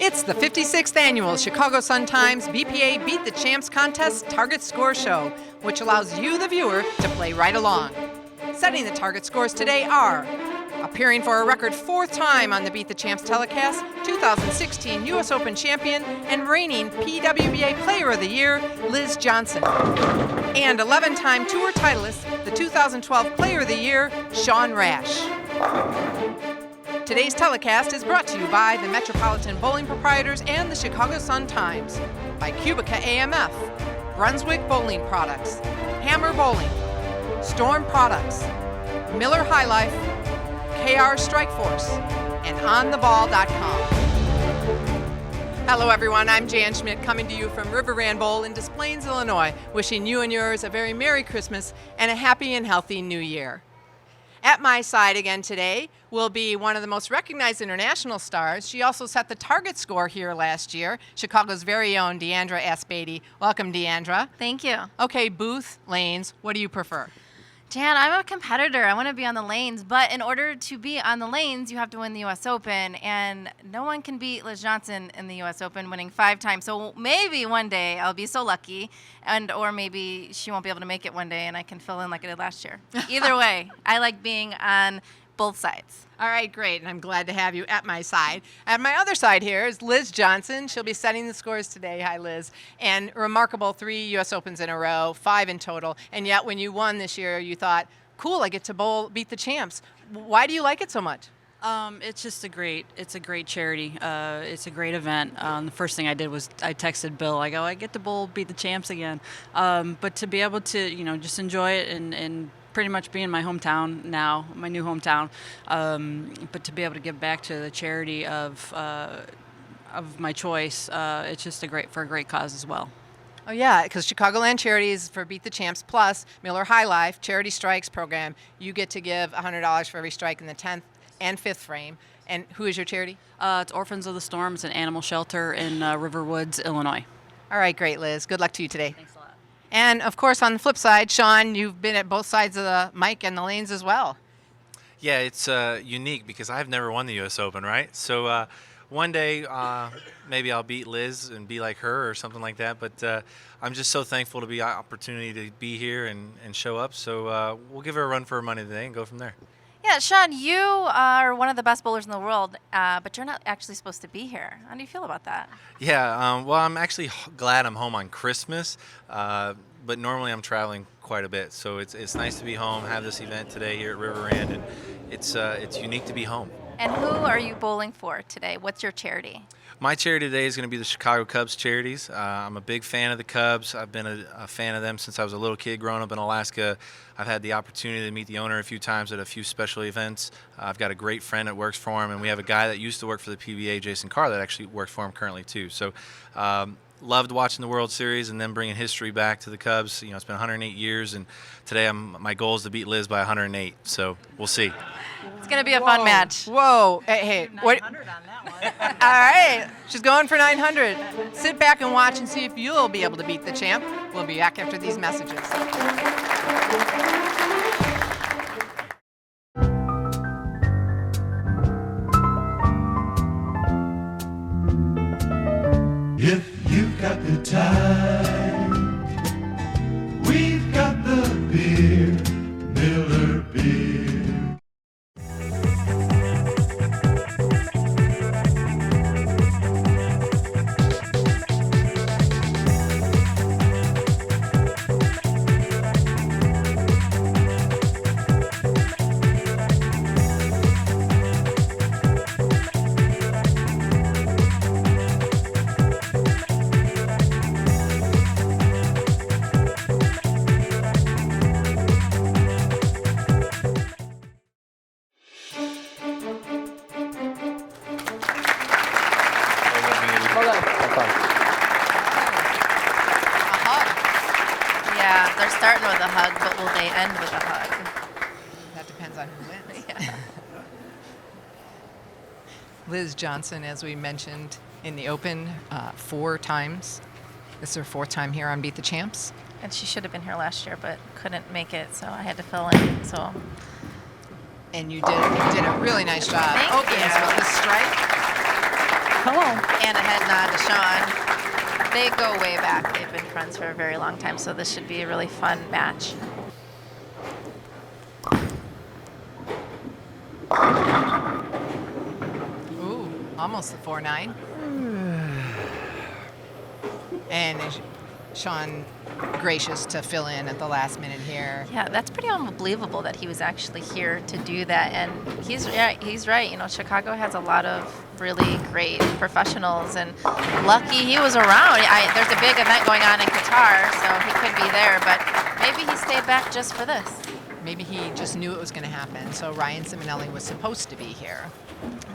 It's the 56th annual Chicago Sun-Times BPA Beat the Champs Contest Target Score Show, which allows you, the viewer, to play right along. Setting the target scores today are appearing for a record fourth time on the Beat the Champs telecast, 2016 U.S. Open champion and reigning PWBA Player of the Year, Liz Johnson. And 11-time tour titleist, the 2012 Player of the Year, Sean Rash. Today's telecast is brought to you by the Metropolitan Bowling Proprietors and the Chicago Sun-Times, by Cubica AMF, Brunswick Bowling Products, Hammer Bowling, Storm Products, Miller High Life, KR Strikeforce, and OnTheBall.com. Hello everyone, I'm Jan Schmidt coming to you from River Rand Bowl in Des Plaines, Illinois, wishing you and yours a very Merry Christmas and a happy and healthy New Year. At my side again today will be one of the most recognized international stars. She also set the target score here last year, Chicago's very own Deandra Asbady. Welcome, Deandra. Thank you. Okay, booth, lanes, what do you prefer? Jan, I'm a competitor. I want to be on the lanes, but in order to be on the lanes, you have to win the U.S. Open, and no one can beat Liz Johnson in the U.S. Open, winning 5 times. So maybe one day I'll be so lucky, or maybe she won't be able to make it one day, and I can fill in like I did last year. Either way, I like being on both sides. All right, great, and I'm glad to have you at my side. At my other side here is Liz Johnson. She'll be setting the scores today. Hi, Liz. And remarkable 3 U.S. Opens in a row, 5 in total. And yet when you won this year, you thought, cool, I get to bowl, beat the champs. Why do you like it so much? It's just a great charity. It's a great event. The first thing I did was I texted Bill. I go, I get to bowl, beat the champs again. But to be able to, just enjoy it and pretty much be in my hometown now, my new hometown, but to be able to give back to the charity of my choice, it's just a great cause as well. Oh yeah, because Chicagoland Charities for Beat the Champs plus Miller High Life Charity Strikes program, you get to give $100 for every strike in the 10th and 5th frame. And who is your charity? It's Orphans of the Storm. It's an animal shelter in River Woods, Illinois. All right, great, Liz. Good luck to you today. Thanks a lot. And, of course, on the flip side, Sean, you've been at both sides of the mic and the lanes as well. Yeah, it's unique because I've never won the U.S. Open, right? So one day maybe I'll beat Liz and be like her or something like that. But I'm just so thankful to be an opportunity to be here and show up. So we'll give her a run for her money today and go from there. Yeah, Sean, you are one of the best bowlers in the world, but you're not actually supposed to be here. How do you feel about that? Yeah, well, I'm actually glad I'm home on Christmas, but normally I'm traveling quite a bit. So it's nice to be home, have this event today here at River Rand, and it's unique to be home. And who are you bowling for today? What's your charity? My charity today is going to be the Chicago Cubs Charities. I'm a big fan of the Cubs. I've been a fan of them since I was a little kid growing up in Alaska. I've had the opportunity to meet the owner a few times at a few special events. I've got a great friend that works for him, and we have a guy that used to work for the PBA, Jason Carr, that actually works for him currently too. So loved watching the World Series and then bringing history back to the Cubs. It's been 108 years, and today my goal is to beat Liz by 108. So we'll see. It's going to be a fun match. Whoa. Hey, what? 900 on that one. All right. She's going for 900. Sit back and watch and see if you'll be able to beat the champ. We'll be back after these messages. If you've got the time, we've got the beer, Miller Beer. Yeah, they're starting with a hug, but will they end with a hug? That depends on who wins. Yeah. Liz Johnson, as we mentioned in the Open, 4 times. This is her 4th time here on Beat the Champs. And she should have been here last year, but couldn't make it, so I had to fill in. So And you did a really nice job. Thank Opens you. with the strike. Come on. And a head nod to Sean. They go way back. They've been friends for a very long time, so this should be a really fun match. Ooh, almost the 4-9. And is Sean gracious to fill in at the last minute here. Yeah, that's pretty unbelievable that he was actually here to do that. And he's right. You know, Chicago has a lot of really great professionals, and lucky he was around. There's a big event going on in Qatar, so he could be there, but maybe he stayed back just for this. Maybe he just knew it was going to happen. So Ryan Simonelli was supposed to be here.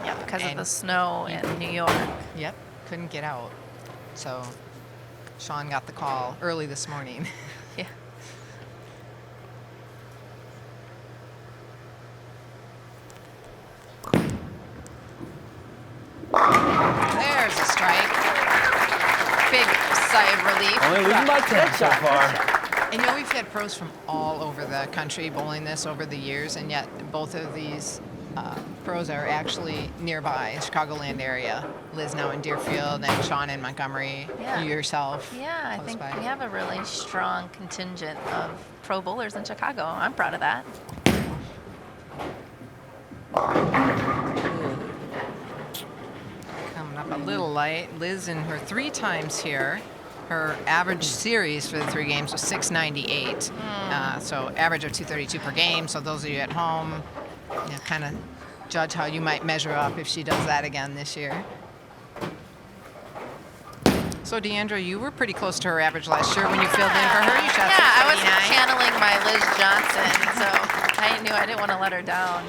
Yeah, because of And- the snow in New York. Yep, couldn't get out. So Sean got the call early this morning. Yeah. There's a strike. Big sigh of relief. Only losing by 10 so far. And you know, we've had pros from all over the country bowling this over the years, and yet both of these pros are actually nearby, Chicagoland area. Liz now in Deerfield, and Sean in Montgomery. Yeah. You yourself. Yeah, I close think by. we have a really strong contingent of pro bowlers in Chicago. I'm proud of that. Coming up a little light. Liz in her 3 times here. Her average series for the 3 games was 698. So average of 232 per game. So those of you at home, kind of judge how you might measure up if she does that again this year. So Deandra, you were pretty close to her average last year when you filled in for her. You shot Yeah, I was 679. channeling my Liz Johnson, so I knew I didn't want to let her down.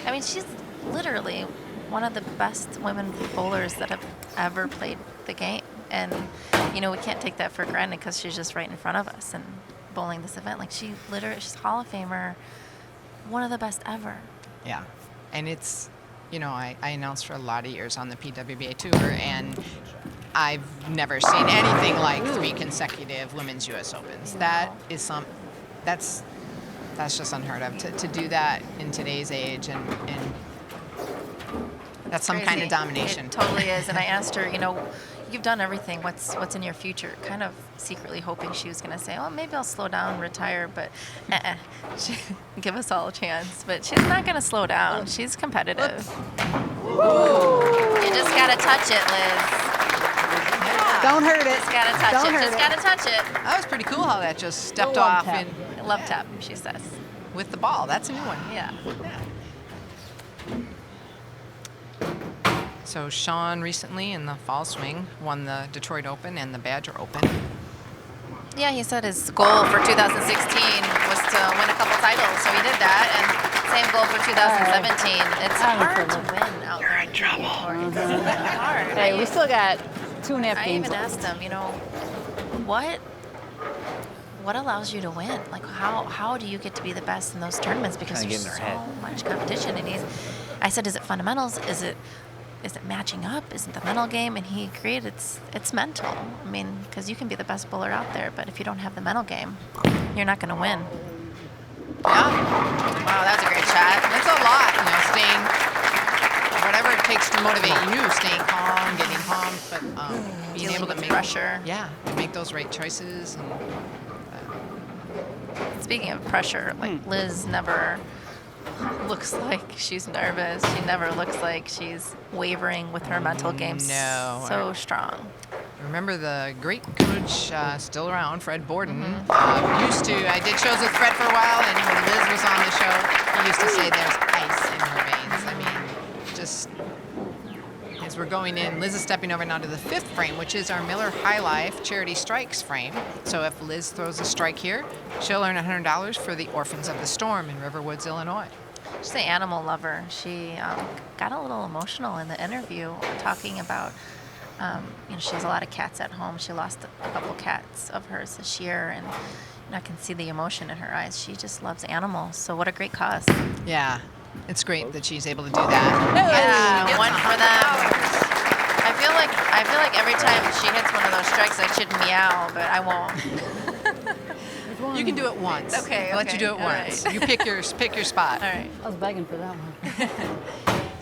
I mean, she's literally one of the best women bowlers that have ever played the game. And, you know, we can't take that for granted because she's just right in front of us and bowling this event. Like, she's Hall of Famer, one of the best ever. Yeah, and it's, you know, I announced for a lot of years on the PWBA tour, and I've never seen anything like 3 consecutive Women's U.S. Opens. That is that's just unheard of. To do that in today's age, and that's some kind of Crazy. domination. It totally is. And I asked her, you know, you've done everything. What's in your future? Kind of secretly hoping she was going to say, oh, maybe I'll slow down, retire, but give us all a chance. But she's not going to slow down. She's competitive. You just got to touch it, Liz. Don't hurt it. Just got to touch Don't it. hurt Just it. got to touch it. That was pretty cool how that just stepped love off tap. Love tap, she says. with the ball. That's a new one. Yeah. So Sean recently in the fall swing won the Detroit Open and the Badger Open. Yeah, he said his goal for 2016 was to win a couple titles, so he did that. And same goal for 2017. It's hard to win out there in trouble. It's hard. Hey, we still got 2.5 I games even left. asked him, you know, what allows you to win? Like, how do you get to be the best in those tournaments? Because Kinda there's get in so their head. much competition. And I said, is it fundamentals? Is it matching up? Is it the mental game? And he agreed, it's mental. I mean, because you can be the best bowler out there, but if you don't have the mental game, you're not going to win. Yeah. Wow, that was a great shot. That's a lot, you know, staying, whatever it takes to motivate you, staying calm, getting pumped, but being Dealing able to with make pressure. Yeah, make those right choices. And Speaking of pressure, like Liz never looks like she's nervous. She never looks like she's wavering with her mental game. No. So strong. remember the great coach still around, Fred Borden. I did shows with Fred for a while, and when Liz was on the show, he used to say there's ice in her veins. I mean, just as we're going in, Liz is stepping over now to the 5th frame, which is our Miller High Life Charity Strikes frame. So if Liz throws a strike here, she'll earn $100 for the Orphans of the Storm in Riverwoods, Illinois. She's an animal lover. She got a little emotional in the interview talking about, she has a lot of cats at home. She lost a couple cats of hers this year, and I can see the emotion in her eyes. She just loves animals. So what a great cause. Yeah, it's great that she's able to do that. Yeah, one for them. I feel like every time she hits one of those strikes, I should meow, but I won't. You can do it once. Okay, I'll let you okay, do it all once. right. You pick your spot. All right. I was begging for that one.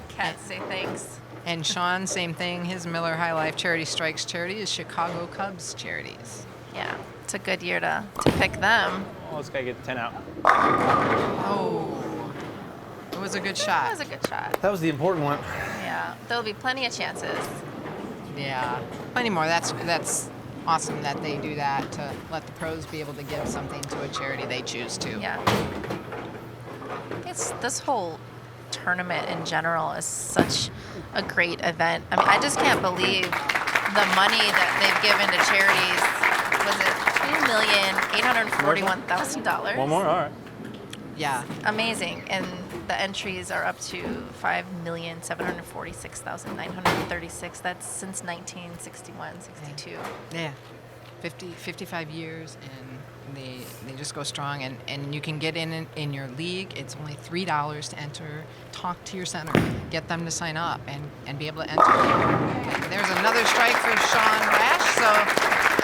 Cats say thanks. And Sean, same thing. His Miller High Life Charity Strikes charity is Chicago Cubs Charities. Yeah, it's a good year to pick them. Oh, this guy get 10 out. Oh, it was a good That shot. was a good shot. That was the important one. Yeah, there'll be plenty of chances. Yeah, plenty more. That's awesome that they do that to let the pros be able to give something to a charity they choose to. Yeah. It's this whole tournament in general is such a great event. I mean, I just can't believe the money that they've given to charities. Was it $2,841,000? One more? All right. Yeah. Amazing. And the entries are up to $5,746,936. That's since 1961, 62. Yeah. 55 years, and they just go strong. And you can get in your league. It's only $3 to enter. Talk to your center. Get them to sign up and be able to enter. And there's another strike for Sean Rash. So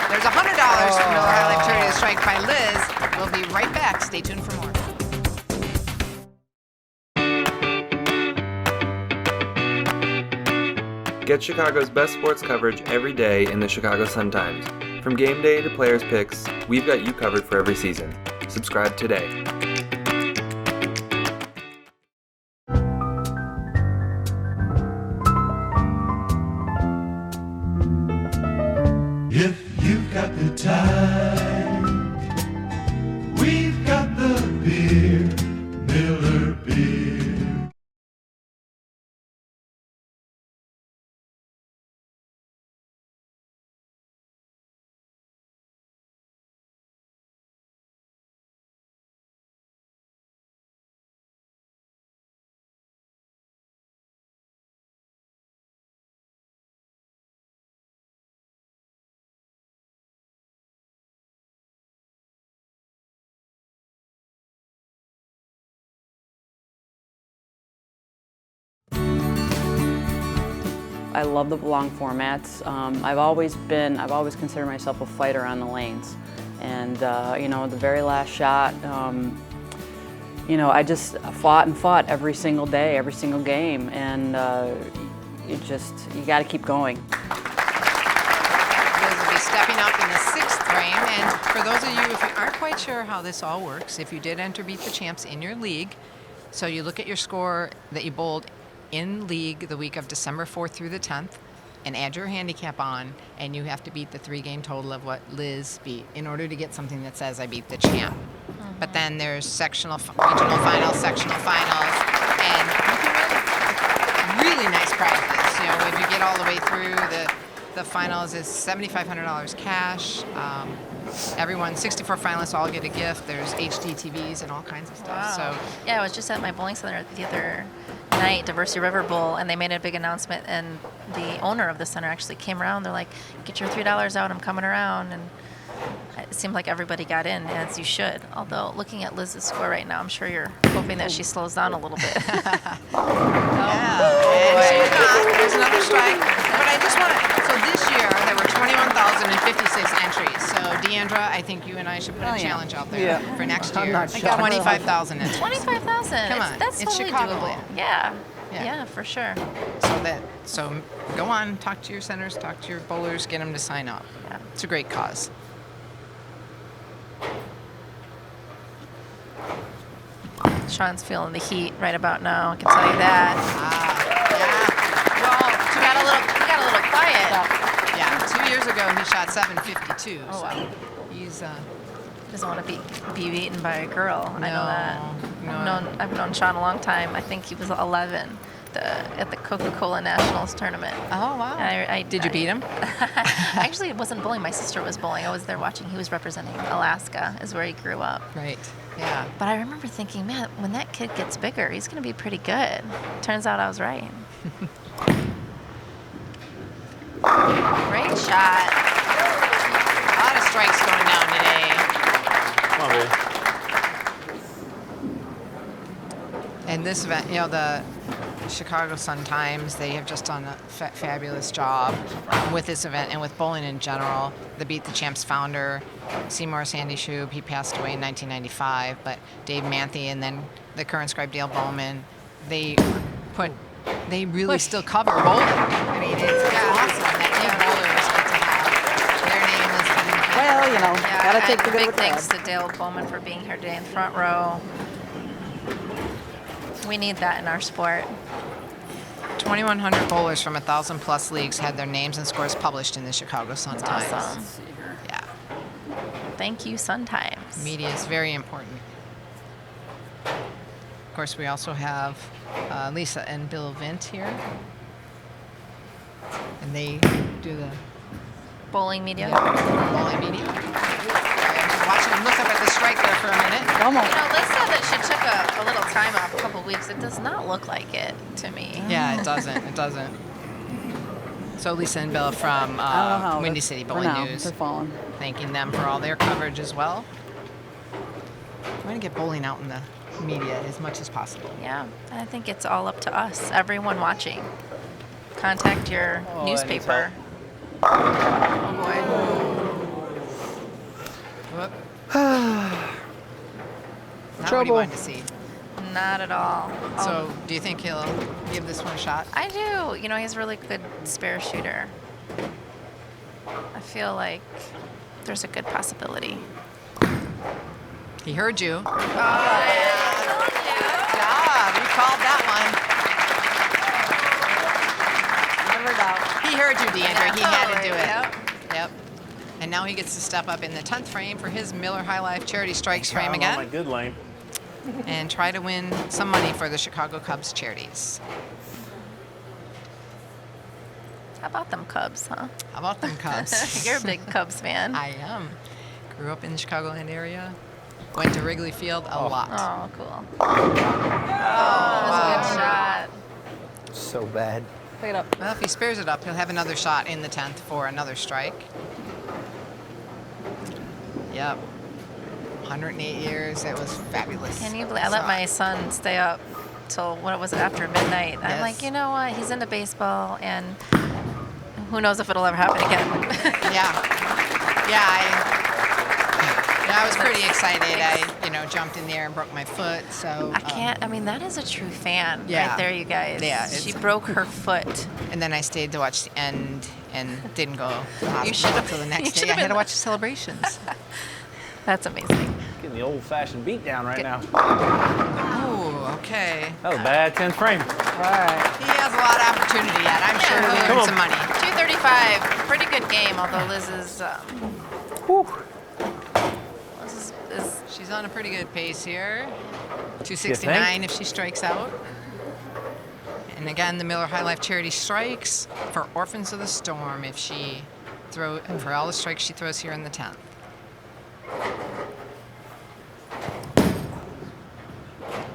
there's $100 from Miller High Life Charity Strike by Liz. We'll be right back. Stay tuned for more. Get Chicago's best sports coverage every day in the Chicago Sun-Times. From game day to players' picks, we've got you covered for every season. Subscribe today. If you've got the time, we've got the beer, Miller Beer. I love the long formats. I've always considered myself a fighter on the lanes. And, the very last shot, I just fought every single day, every single game. And you got to keep going. Liz will be stepping up in the 6th frame. And for those of you, if you aren't quite sure how this all works, if you did enter Beat the Champs in your league, so you look at your score that you bowled in league the week of December 4th through the 10th and add your handicap on, and you have to beat the 3-game total of what Liz beat in order to get something that says I beat the champ. But then there's regional finals, sectional finals, and you can really nice prizes. If you get all the way through, the finals is $7,500 cash. Everyone, 64 finalists all get a gift. There's HD TVs and all kinds of stuff. Wow. So Yeah, I was just at my bowling center the other night, Diversity River Bowl, and they made a big announcement, and the owner of the center actually came around. They're like, get your $3 out, I'm coming around. And it seemed like everybody got in, as you should. Although, looking at Liz's score right now, I'm sure you're hoping that she slows down a little bit. Yeah, and she's not. There's another strike. But I just want to, so this year there were 21,056 entries. So Deandra, I think you and I should put a challenge out there for next year. I'm not sure. 25,000 entries. 25,000. Come on, That's it's totally Chicago. doable. Yeah. Yeah. Yeah, for sure. So go on, talk to your centers, talk to your bowlers, get them to sign up. Yeah. It's a great cause. Sean's feeling the heat right about now. I can tell you that. Yeah. Well, He got a little quiet. yeah. 2 years ago he shot 752. Oh, wow. He's Doesn't want to be beaten by a girl. I know that. No. I've known Sean a long time. I think he was 11 at the Coca-Cola Nationals tournament. Oh wow. Did you beat him? Actually, it wasn't bowling. My sister was bowling. I was there watching. He was representing Alaska, is where he grew up. Right. Yeah. But I remember thinking, man, when that kid gets bigger, he's going to be pretty good. Turns out I was right. Great shot. A lot of strikes going down today. Come on, baby. And this event, the Chicago Sun-Times, they have just done a fabulous job with this event and with bowling in general. The Beat the Champs founder, Seymour Sandy Shube, he passed away in 1995, but Dave Manthe and then the current scribe Dale Bowman, they put they really still cover bowling. I mean, it's awesome that new bowlers get to have their name listed. Well, you know, Yeah, gotta and take the good big with the thanks bad. to Dale Bowman for being here today in the front row. We need that in our sport. 2,100 bowlers from 1,000+ leagues had their names and scores published in the Chicago Sun-Times. Awesome. Yeah, Thank you, Sun Times. media is very important. Of course, we also have Lisa and Bill Vint here. And they do the Bowling media. bowling media. Watch them look up at the strike there for a minute. Come on. You know, Liz said that she took a little time off, a couple weeks. It does not look like it to me. Yeah, it doesn't. It doesn't. So Lisa and Bill from I don't know how. Windy but City for Bowling now, News, They're falling. thanking them for all their coverage as well. We're going to get bowling out in the media as much as possible. Yeah, I think it's all up to us, everyone watching. Contact your Oh, that needs newspaper. Oh boy. Whoop. Not what you Trouble. wanted to see. Not at all. So, do you think he'll give this one a shot? I do. You know, he's a really good spare shooter. I feel like there's a good possibility. He heard you. Oh, yeah. Yeah, you called that Never doubt. one. He heard you, Deandra. He had to do it. Yep. Yep. And now he gets to step up in the 10th frame for his Miller High Life Charity Strikes frame I'm on my again good lane. and try to win some money for the Chicago Cubs charities. How about them Cubs, huh? How about them Cubs? You're a big Cubs fan. I am. Grew up in the Chicagoland area. Went to Wrigley Field a lot. Oh, cool. Oh, that was a good shot. So bad. Pick it up. Well, if he spares it up, he'll have another shot in the 10th for another strike. Yep. 108 years. It was fabulous. Can you believe I let my son stay up till what was it, after midnight? I'm Yes. like, you know what? He's into baseball, and who knows if it'll ever happen again. I was pretty excited. I jumped in there and broke my foot. So I can't. I mean, that is a true fan Yeah. right there, you guys. Yeah, She it's- broke her foot. And then I stayed to watch the end and didn't go to the hospital should've- until the you next day. should've I had to been- watch the celebrations. That's amazing. Getting the old-fashioned beat down right now. Oh, okay. That was bad. 10th frame. All right. He has a lot of opportunity yet. I'm sure he'll Come earn on. some money. 235, pretty good game. Although Liz is, She's on a pretty good pace here. 269 if she strikes out. And again, the Miller High Life Charity strikes for Orphans of the Storm if she for all the strikes she throws here in the 10th.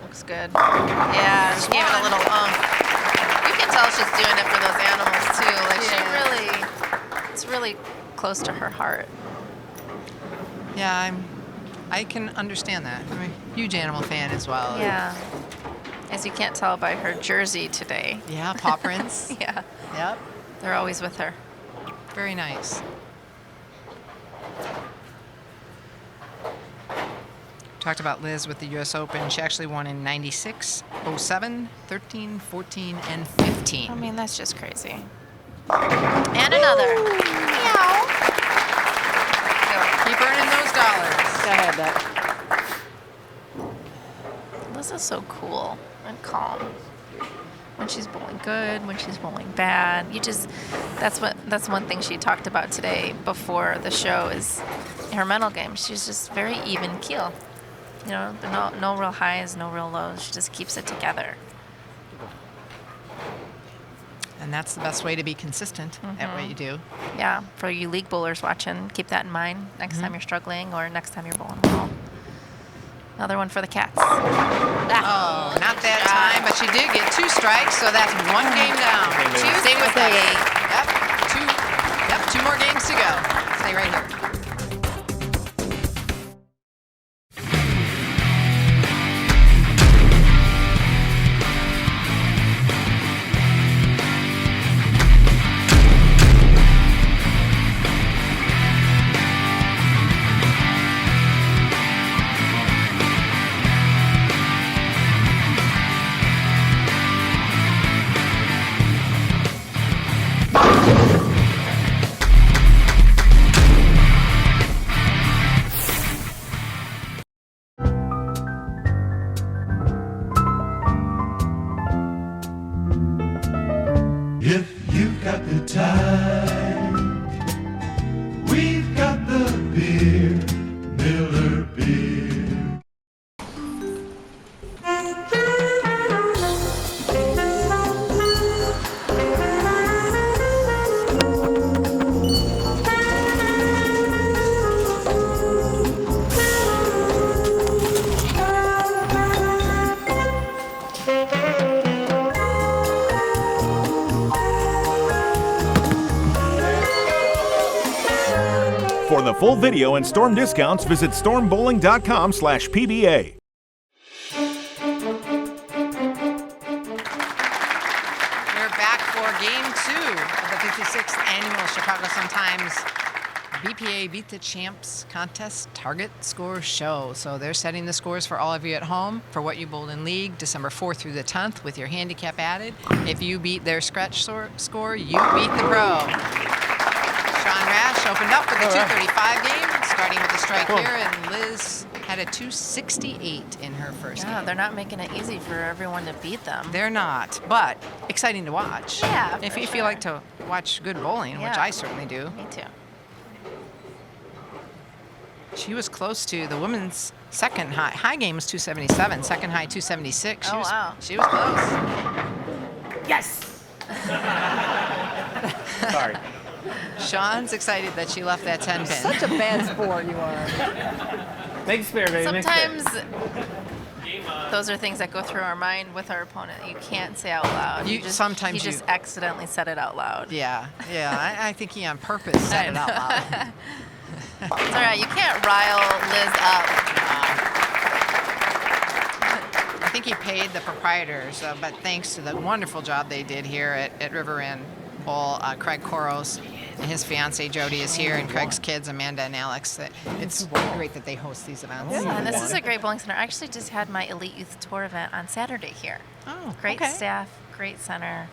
looks good. Yeah, she gave it a little You can tell she's doing it for those animals too. Like it's really close to her heart. Yeah, I can understand that. I'm a huge animal fan as well. Yeah. As you can't tell by her jersey today. Yeah, paw prints. Yeah. Yep. They're always with her. Very nice. Talked about Liz with the U.S. Open. She actually won in 96, 07, 13, 14, and 15. I mean, that's just crazy. And another. Meow. Keep earning those dollars. I had that. This is so cool and calm. When she's bowling good, when she's bowling bad. That's one thing she talked about today before the show is her mental game. She's just very even keel. You know, no real highs, no real lows. She just keeps it together. And that's the best way to be consistent at what you do. Yeah, for you league bowlers watching, keep that in mind next time you're struggling or next time you're bowling well. Another one for the Cats. Oh, not that time, but she did get 2 strikes, so that's 1 game down. Stay with that. Yep, 2 more games to go. Stay right here. the time. We've got the beer, Miller Beer. For the full video and storm discounts, visit stormbowling.com/PBA. We're back for Game 2 of the 56th Annual Chicago Sun-Times BPA Beat the Champs Contest Target Score Show. So they're setting the scores for all of you at home for what you bowled in league December 4th through the 10th with your handicap added. If you beat their scratch score, you beat the pro. Sean Rash opened up with a 235 game, starting with a strike here, and Liz had a 268 in her first Yeah, game. they're not making it easy for everyone to beat them. They're not, but exciting to watch. Yeah, If for you feel like to watch good bowling, which Yeah. I certainly do. Me too. She was close to the women's second high. High game was 277, second high 276. Oh, wow. She was close. Yes. Sorry. Sean's excited that she left that 10 pin. Such a bad sport you are. Make spare, baby. make spare. Sometimes those are things that go through our mind with our opponent. You can't say out loud. You- just, sometimes you just you- accidentally said it out loud. Yeah. I think he on purpose said it out loud. It's all right. You can't rile Liz up. I think he paid the proprietors, but thanks to the wonderful job they did here at River Inn Bowl, Craig Koros and his fiancee Jody is here, and Craig's kids Amanda and Alex. It's great that they host these events. Yeah, and this is a great bowling center. I actually just had my Elite Youth Tour event on Saturday here. Oh, Great okay. staff, great center.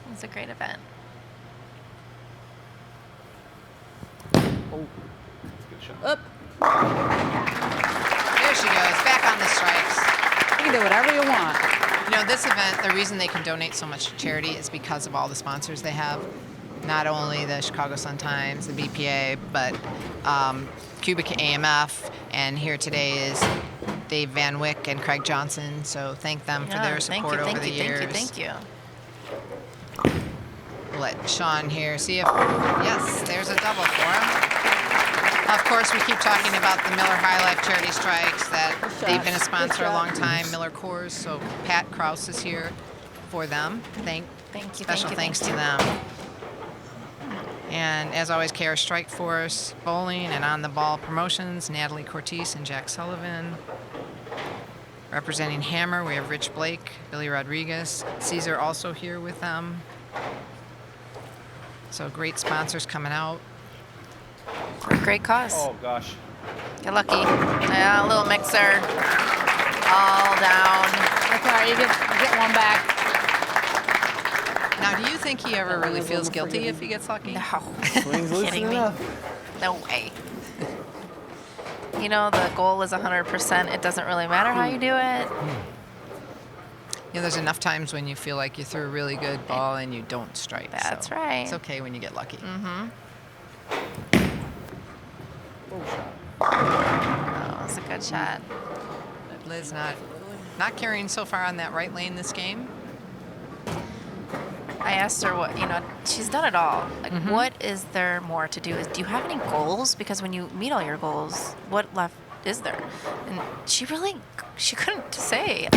It was a great event. Up. There she goes, back on the strikes. You can do whatever you want. You know, this event, the reason they can donate so much to charity is because of all the sponsors they have. Not only the Chicago Sun-Times, the BPA, but Cubic AMF, and here today is Dave Van Wyck and Craig Johnson. So thank them for their support over the years. Thank you. We'll let Sean here see if, yes, there's a double for him. Of course, we keep talking about the Miller High Life Charity Strikes, that they've been a sponsor a long time, Miller Coors, so Pat Kraus is here for them. Thank you. Special thanks to them. And as always, KR Strike Force Bowling and On the Ball Promotions, Natalie Cortese and Jack Sullivan. Representing Hammer, we have Rich Blake, Billy Rodriguez, Caesar also here with them. So great sponsors coming out. For a great cause. Oh, gosh. Get lucky. Yeah, a little mixer. All down. That's all right. You get one back. Now, do you think he ever really feels guilty if he gets lucky? No. Swings loose Kidding me? enough. No way. You know, the goal is 100%. It doesn't really matter how you do it. You know, there's enough times when you feel like you threw a really good ball and you don't strike. That's so right. It's okay when you get lucky. Mm-hmm. Oh, it's a good shot. Liz not carrying so far on that right lane this game. I asked her what, she's done it all. Like, what is there more to do? Do you have any goals? Because when you meet all your goals, what left is there? And she couldn't say.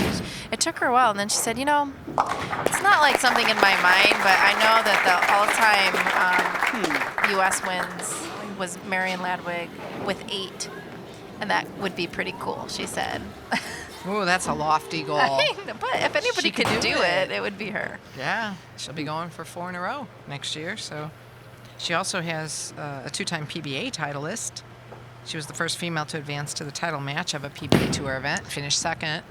It took her a while, and then she said, it's not like something in my mind, but I know that the all-time U.S. wins was Marion Ladwig with 8, and that would be pretty cool, she said. Ooh, that's a lofty goal. But if anybody She could could do do it, it. it would be her. Yeah, she'll be going for 4 in a row next year. So she also has a 2-time PBA titleist. She was the first female to advance to the title match of a PBA Tour event, finished second.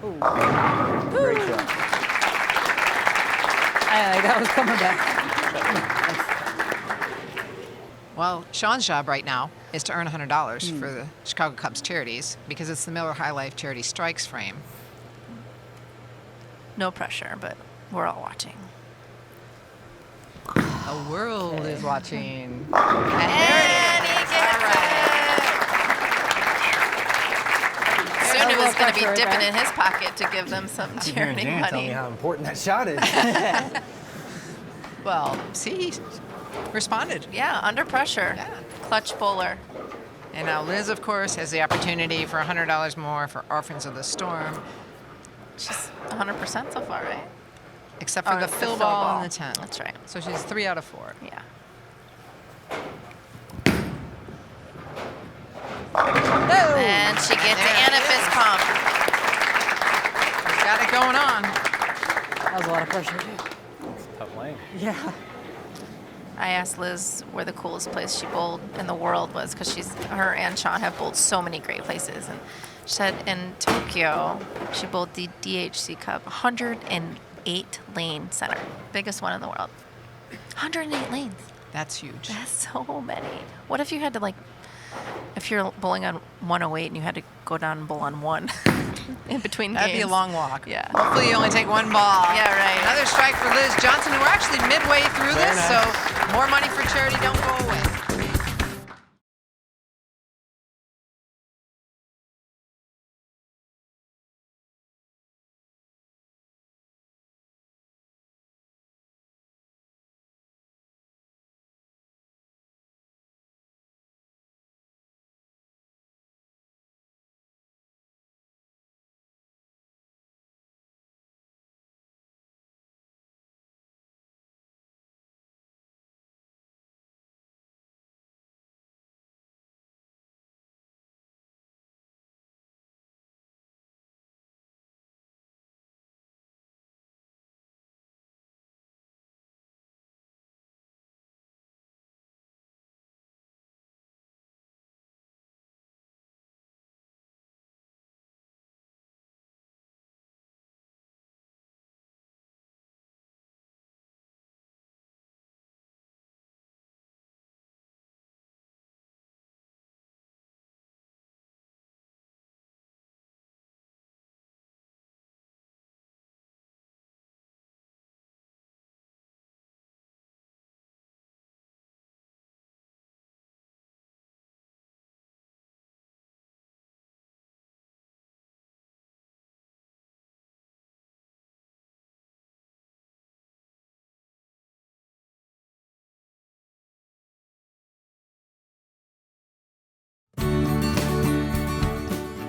Great shot. That was coming back. Well, Sean's job right now is to earn $100 for the Chicago Cubs charities because it's the Miller High Life Charity Strikes frame. No pressure, but we're all watching. The world is watching. And there it is. he gets All right. Soon it was going to be pressure, dipping okay. in his pocket to give them some charity Jan tell me money. how important that shot is. Well, see, he responded. Yeah, under pressure. Yeah. Clutch bowler. And now Liz, of course, has the opportunity for $100 more for Orphans of the Storm, She's 100% so far, right? except for Or the fill ball and the 10. That's right. So she's 3 out of 4. Yeah. And she gets There Anna it fist is. pump. She's got it going on. That was a lot of pressure, too. Tough lane. Yeah. I asked Liz where the coolest place she bowled in the world was because her and Sean have bowled so many great places. And she said in Tokyo, she bowled the DHC Cup, 108 lane center, biggest one in the world. 108 lanes. That's huge. That's so many. What if you had to if you're bowling on 108 and you had to go down and bowl on 1 in between That'd games? be a long walk. Yeah. Hopefully you only take 1 ball. Yeah, right. Another strike for Liz Johnson, and we're actually midway through Very this, nice. so more money for charity. Don't go away.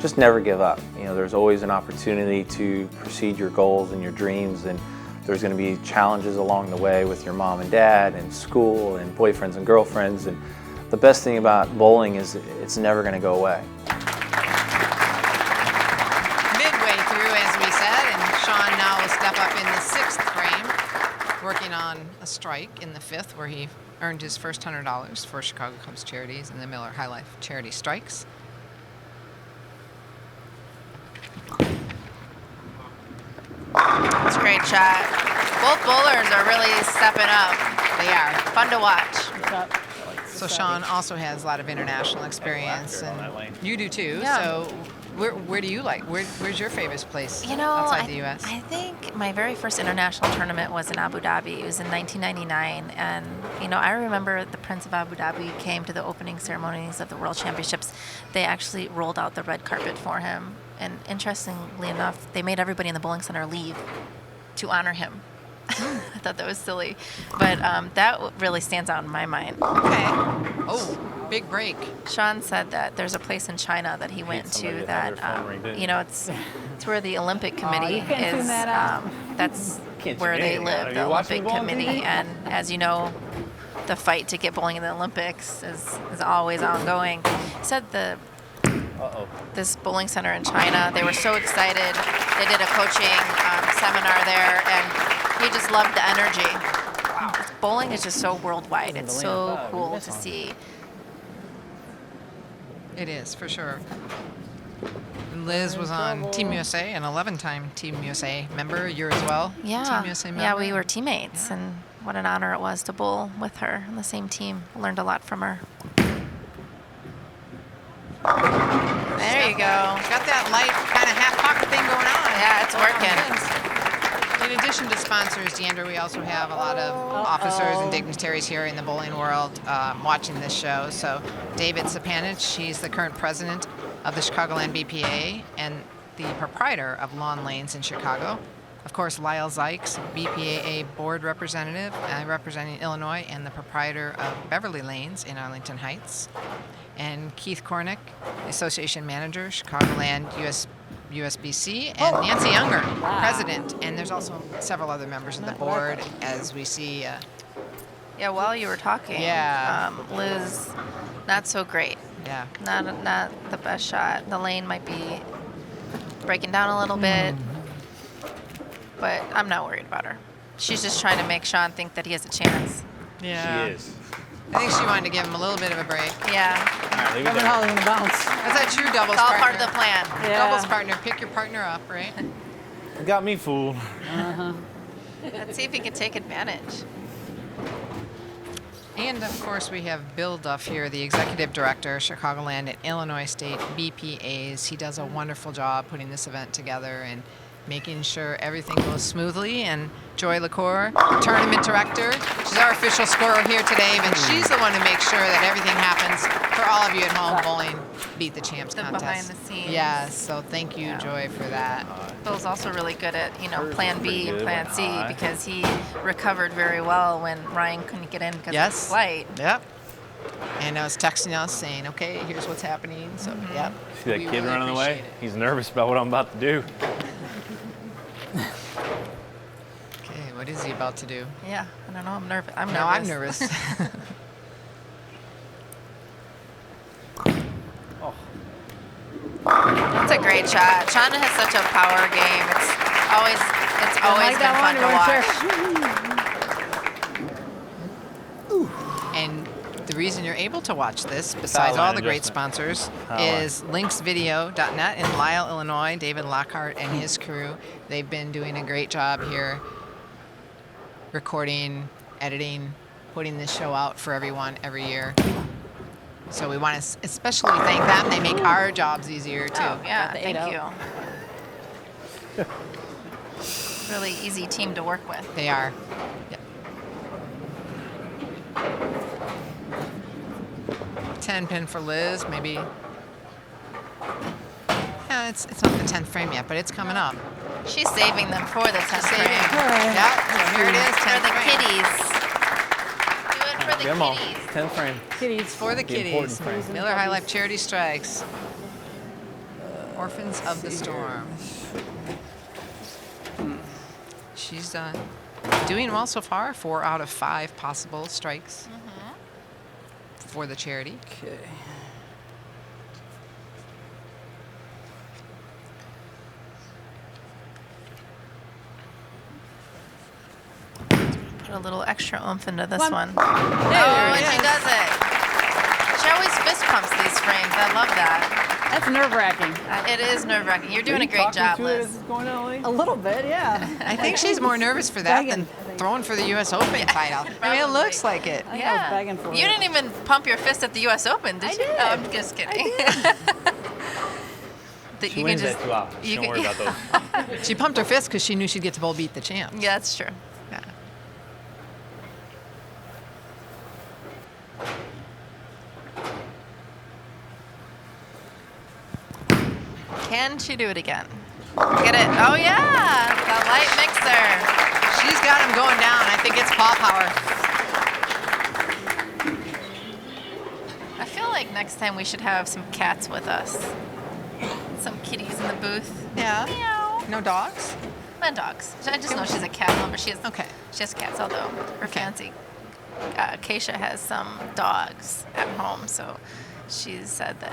Just never give up. You know, there's always an opportunity to proceed your goals and your dreams, and there's going to be challenges along the way with your mom and dad and school and boyfriends and girlfriends, and the best thing about bowling is it's never going to go away. Midway through, as we said, and Sean now will step up in the 6th frame, working on a strike in the 5th, where he earned his first $100 for Chicago Cubs Charities and the Miller High Life Charity Strikes. It's a great shot. Both bowlers are really stepping up. They are. Fun to watch. What's up? So Sean also has a lot of international experience, on that and lane. you do too. Yeah. So where do you like? Where's your favorite place You know, outside the U.S.? I think my very first international tournament was in Abu Dhabi. It was in 1999, and I remember the Prince of Abu Dhabi came to the opening ceremonies of the World Championships. They actually rolled out the red carpet for him, and interestingly enough, they made everybody in the bowling center leave to honor him. I thought that was silly, but that really stands out in my mind. Okay. Oh, big break. Sean said that there's a place in China that he went somebody to to have that, their phone ring, didn't you? it's where the Olympic Committee you can't tune is. that out. That's Can't where tune they anything out. live, Are the you watching Olympic bowling Committee. TV? And as you know, the fight to get bowling in the Olympics is always ongoing. He said this bowling center in China, they were so excited. They did a coaching seminar there, and he just loved the energy. Wow. Bowling is just so worldwide. It's so cool to see. It is, for sure. And Liz was on Team USA, an 11-time Team USA member. You're as well? Yeah. Team USA member? Yeah, we were teammates, and what an honor it was to bowl with her on the same team. Learned a lot from her. There you go. Got that light kind of half pocket thing going on. Yeah, it's working. In addition to sponsors, Deandra, we also have a lot of officers and dignitaries here in the bowling world watching this show. So David Sapanich, he's the current president of the Chicagoland BPA and the proprietor of Lawn Lanes in Chicago. Of course, Lyle Zykes, BPAA board representative representing Illinois and the proprietor of Beverly Lanes in Arlington Heights. And Keith Cornick, association manager, Chicagoland USBC, and Nancy Younger, president. And there's also several other members of the board as we see. Yeah, while you were talking, Liz, not so great. Yeah. Not the best shot. The lane might be breaking down a little bit, but I'm not worried about her. She's just trying to make Sean think that he has a chance. Yeah. She is. I think she wanted to give him a little bit of a break. Yeah. All right, leave it Never there. how they're gonna bounce. That's a true doubles It's all partner. part of the plan. Yeah. Doubles partner. Pick your partner up, right? Got me fooled. Let's see if he can take advantage. And of course, we have Bill Duff here, the executive director, Chicagoland and Illinois State BPAs. He does a wonderful job putting this event together and making sure everything goes smoothly. And Joy LaCour, tournament director, she's our official scorer here today, but she's the one to make sure that everything happens for all of you at home bowling Beat the Champs The contest. behind the scenes. Yeah, so thank you, Joy, for that. Bill's also really good at, Plan B and pretty good, Plan went C high. because he recovered very well when Ryan couldn't get in because of Yes. his flight. Yep. And I was texting us saying, okay, here's what's happening. So, yep. See that we kid really running away? appreciate it. He's nervous about what I'm about to do. Okay, what is he about to do? Yeah, I don't know. I'm nervous. I'm nervous. That's a great shot. Sean has such a power game. It's always like been that fun one, to watch. And the reason you're able to watch this, besides all the great sponsors, is linksvideo.net in Lisle, Illinois. David Lockhart and his crew, they've been doing a great job here recording, editing, putting this show out for everyone every year. So we want to especially thank them. They make our jobs easier too. Oh, yeah, the thank 8-0. you. Really easy team to work with. They are. Yep. 10 pin for Liz, maybe. Yeah, it's not the 10th frame yet, but it's coming up. She's saving them for the 10th Saving. frame. Yeah, so here it is, For 10th the frame. kiddies. Do it for the Get 'em all. kiddies. 10th frame. Kitties. For the The important kiddies. frame. Miller High Life Charity Strikes. Orphans of the Storm. She's doing well so far. 4 out of 5 possible strikes for the charity. Okay. Put a little extra oomph into this Come one. on. Oh, and she does it. She always fist pumps these frames. I love that. That's nerve-wracking. It is nerve-wracking. You're doing a great job, Liz. A little bit, yeah. I think she's more nervous for that than Begging. throwing for the U.S. Open title. I mean, it looks like it. I think I was begging for You it. didn't even pump your fist at the U.S. Open, did I you? did. No, I'm just kidding. That She you wins can just, that 2 hours. you Don't can- worry about those. She pumped her fist because she knew she'd get to bowl Beat the Champs. Yeah, that's true. Yeah. Can she do it again? Get it? Oh yeah, the light mixer. She's got him going down. I think it's paw power. I feel like next time we should have some cats with us. Some kitties in the booth. Yeah. Meow. No dogs? And dogs. I just know she's a cat lover. She has cats, although her fancy. Keisha has some dogs at home, so she said that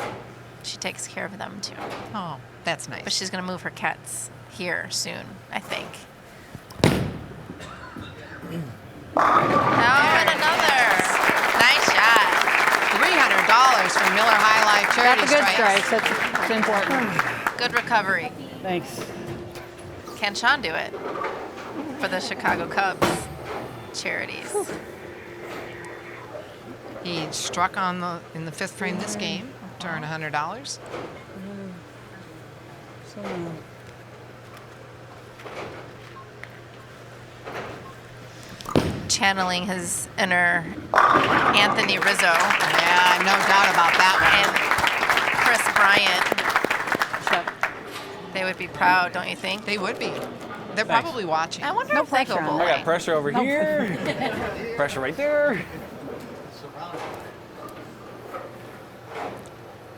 she takes care of them too. Oh, that's nice. But she's gonna move her cats here soon, I think. Oh, and another. Nice shot. $300 from Miller High Life Charity That's a good Strikes. strike. That's important. Good recovery. Thanks. Can Sean do it for the Chicago Cubs charities? He struck in the 5th frame this game to earn $100. channeling his inner Anthony Rizzo Yeah, no doubt about that and Chris Bryant. They would be proud, don't you think? one. They would be. They're probably watching. I wonder No if they go pressure on bowling. I got pressure over here. Pressure right there.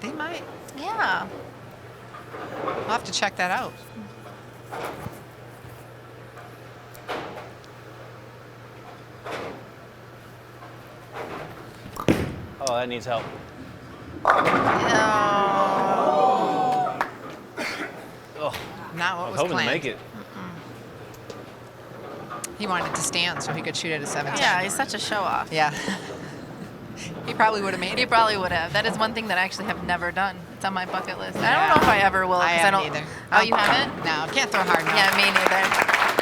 They might. Yeah. We'll have to check that out. Oh, that needs help. Oh, Not what I was was hoping planned. to make it. He wanted to stand so he could shoot at a 17. Yeah, he's such a show off. Yeah. He probably would have made He it. probably would have. That is one thing that I actually have never done. It's on my bucket list. I don't know if I ever will. I 'cause haven't don't. either. Oh, you haven't? No, can't throw hard enough. Yeah, me neither.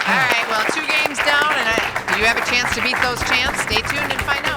All right, well, 2 games down, and do you have a chance to beat those champs? Stay tuned and find out.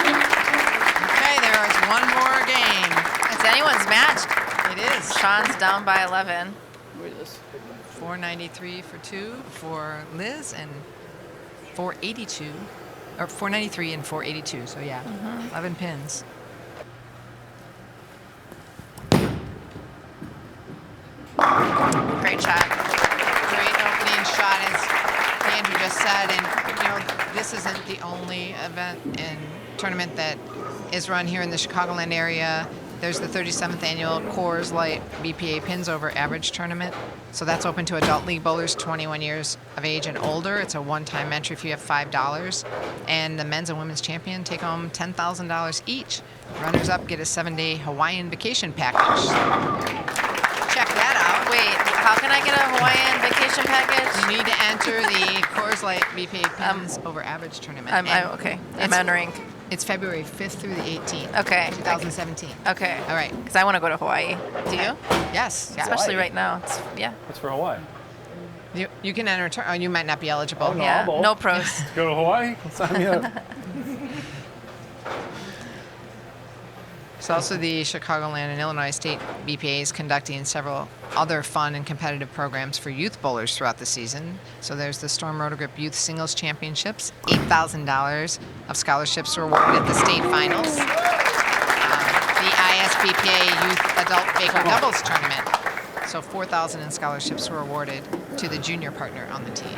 Okay, there is one more game. It's anyone's match. It is. Sean's down by 11. 493 for 2 for Liz and 482, or 493 and 482. So yeah, 11 pins. Great shot. Great opening shot, as Andrew just said. And you know, this isn't the only event and tournament that is run here in the Chicagoland area. There's the 37th annual Coors Light BPA Pins Over Average tournament. So that's open to adult league bowlers 21 years of age and older. It's a one-time entry fee of $5. And the men's and women's champion take home $10,000 each. Runners-up get a 7-day Hawaiian vacation package. Check that out. Wait, how can I get a Hawaiian vacation package? You need to enter the Coors Light BPA Pins Over Average tournament. Okay. I'm It's- entering. It's February 5th through the 18th. Okay. 2017. Okay. All right. Because I want to go to Hawaii. Do you? Yes. Yeah. Especially right now. Yeah. What's for Hawaii? You can enter. Oh, you might not be eligible. Oh, no. Yeah. I'll bowl. No pros. Go to Hawaii? Sign me up. It's also the Chicagoland and Illinois State BPAs conducting several other fun and competitive programs for youth bowlers throughout the season. So there's the Storm Rotor Grip Youth Singles Championships. $8,000 of scholarships were awarded at the state finals. The ISBPA Youth Adult Baker Doubles Tournament. So $4,000 in scholarships were awarded to the junior partner on the team.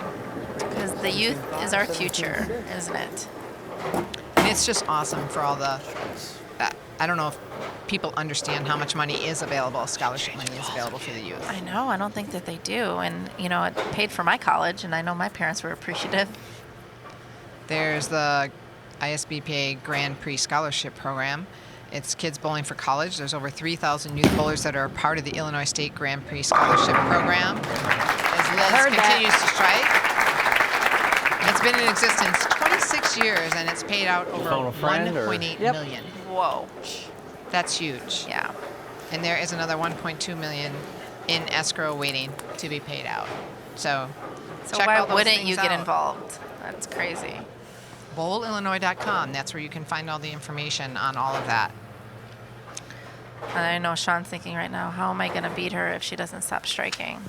Because the youth is our future, isn't it? And it's just awesome for all the. I don't know if people understand how much money is available, scholarship money is available for the youth. I know. I don't think that they do. And, you know, it paid for my college, and I know my parents were appreciative. There's the ISBPA Grand Prix Scholarship Program. It's kids bowling for college. There's over 3,000 youth bowlers that are part of the Illinois State Grand Prix Scholarship Program. As Liz continues to strike. It's been in existence 26 years, and it's paid out over Phone a friend, or- $1.8 million. Whoa. That's huge. Yeah. And there is another $1.2 million in escrow waiting to be paid out. So check why all those wouldn't things you get out. involved? That's crazy. bowlillinois.com. That's where you can find all the information on all of that. And I know Sean's thinking right now, how am I going to beat her if she doesn't stop striking?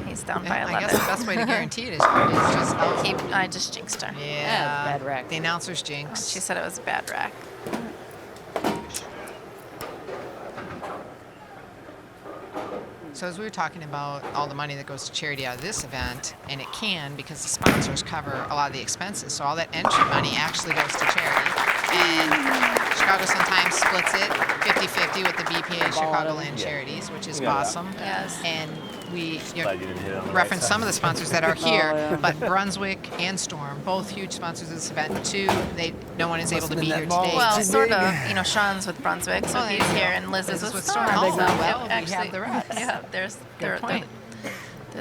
He's down by 11. I guess the best way to guarantee it is just I just jinxed her. yeah, bad rack. the announcer's jinx. She said it was a bad rack. So as we were talking about all the money that goes to charity out of this event, and it can because the sponsors cover a lot of the expenses. So all that entry money actually goes to charity. And Chicago Sun-Times splits it 50-50 with the BPA Chicagoland Charities, which is awesome. Yes. And we Glad you didn't hit it on the reference right some of the sponsors that are here, yeah. but Brunswick and Storm, both huge sponsors of this event. Two, no one is able to be here today. Well, sort of. You know, Sean's with Brunswick, so Oh, there he's you go. here, and Liz is with Storm. Oh, so well, we actually, have the reps. Yeah, they're point.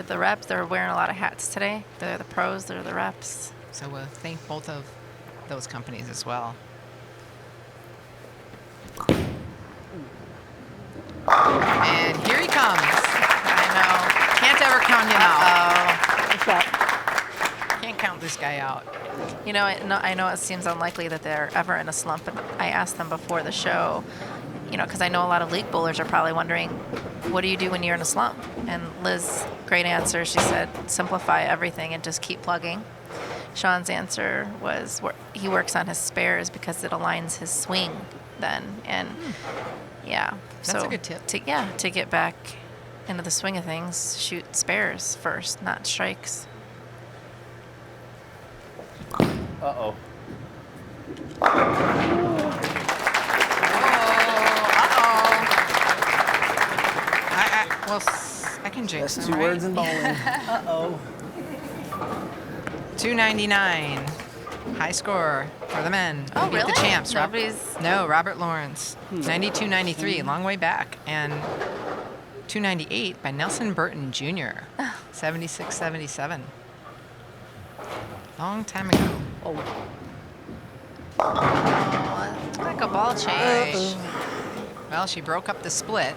the reps. They're wearing a lot of hats today. They're the pros. They're the reps. So we'll thank both of those companies as well. And here he comes. I know. Can't ever count him out. Good shot. Can't count this guy out. You know, I know it seems unlikely that they're ever in a slump, but I asked them before the show, you know, because I know a lot of league bowlers are probably wondering, what do you do when you're in a slump? And Liz, great answer. She said, simplify everything and just keep plugging. Sean's answer was he works on his spares because it aligns his swing then. And yeah. That's so a good tip. To get back into the swing of things, shoot spares first, not strikes. Uh-oh. I can jinx That's him, two right? words in bowling. Uh-oh. 299. High score for the men. Oh, Beat really? the champs. Nobody's... No, Robert Lawrence. 92-93, long way back. And 298 by Nelson Burton Jr. 76-77. Long time ago. Like a ball change. Well, she broke up the split.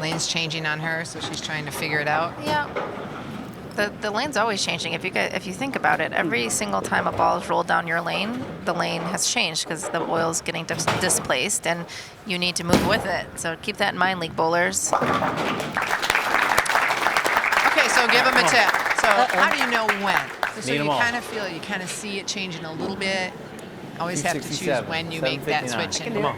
Lane's changing on her, so she's trying to figure it out. Yeah. The lane's always changing. If you think about it, every single time a ball is rolled down your lane, the lane has changed because the oil's getting displaced, and you need to move with it. So keep that in mind, league bowlers. Okay, so give them a tip. So how do you know when? So Need you 'em all. kind of feel, you kind of see it changing a little bit. Always have to choose 267, when you make that 759. switch. And Come on.